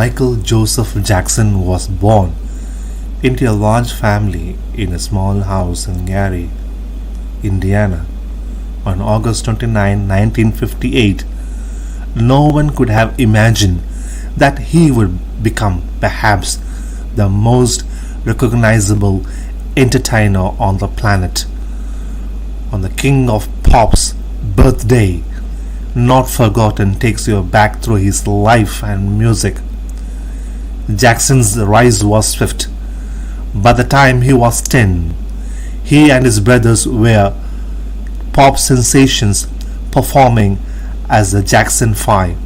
Michael Joseph Jackson was born into a large family in a small house in Gary, Indiana, on August 29, 1958. No one could have imagined that he would become perhaps the most recognizable entertainer on the planet. On the King of Pop's birthday, Not Forgotten takes you back through his life and music. Jackson's rise was swift. By the time he was 10, he and his brothers were pop sensations performing as the Jackson 5.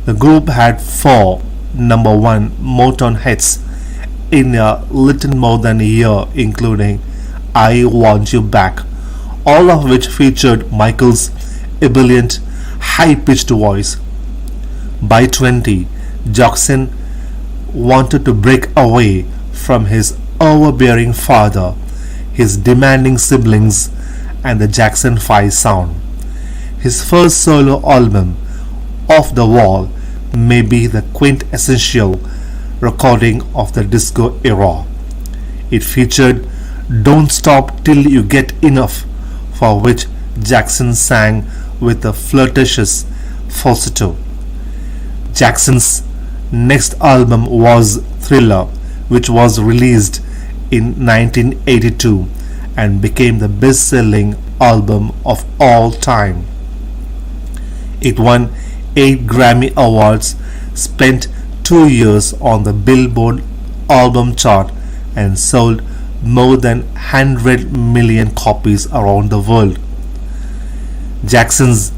The group had 4 number 1 Motown hits in a little more than a year, including I Want You Back, all of which featured Michael's ebullient, high-pitched voice. By 20, Jackson wanted to break away from his overbearing father, his demanding siblings, and the Jackson 5 sound. His first solo album, Off the Wall, may be the quintessential recording of the disco era. It featured Don't Stop Till You Get Enough, for which Jackson sang with a flirtatious falsetto. Jackson's next album was Thriller, which was released in 1982 and became the best-selling album of all time. It won 8 Grammy Awards, spent 2 years on the Billboard album chart, and sold more than 100 million copies around the world. Jackson's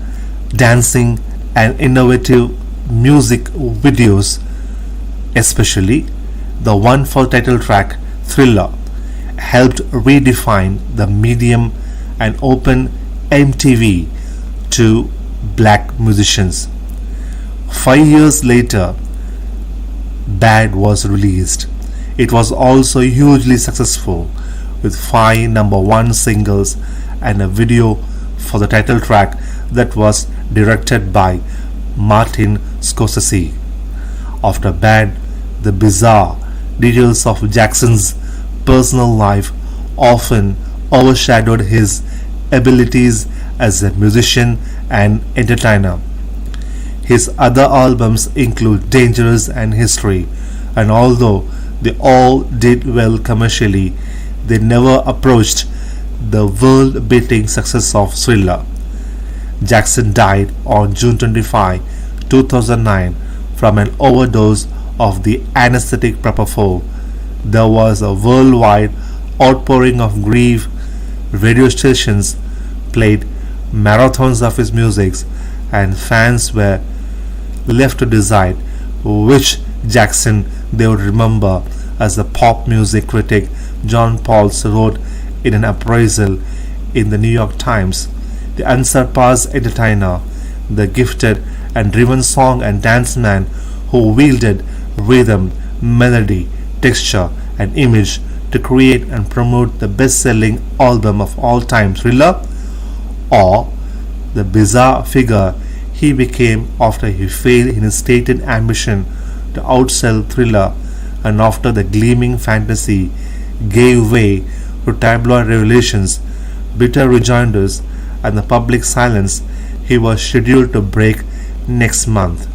dancing and innovative music videos, especially the one for title track Thriller, helped redefine the medium and open MTV to black musicians. 5 years later, Bad was released. It was also hugely successful, with 5 number 1 singles and a video for the title track that was directed by Martin Scorsese. After Bad, the bizarre details of Jackson's personal life often overshadowed his abilities as a musician and entertainer. His other albums include Dangerous and History, and although they all did well commercially, they never approached the world-beating success of Thriller. Jackson died on June 25, 2009 from an overdose of the anesthetic propofol. There was a worldwide outpouring of grief. Radio stations played marathons of his music, and fans were left to decide which Jackson they would remember, as the pop music critic John Pauls wrote in an appraisal in the New York Times. The unsurpassed entertainer, the gifted and driven song and dance man who wielded rhythm, melody, texture, and image to create and promote the best-selling album of all time, Thriller, or the bizarre figure he became after he failed in his stated ambition to outsell Thriller, and after the gleaming fantasy gave way to tabloid revelations, bitter rejoinders, and the public silence. He was scheduled to break next month.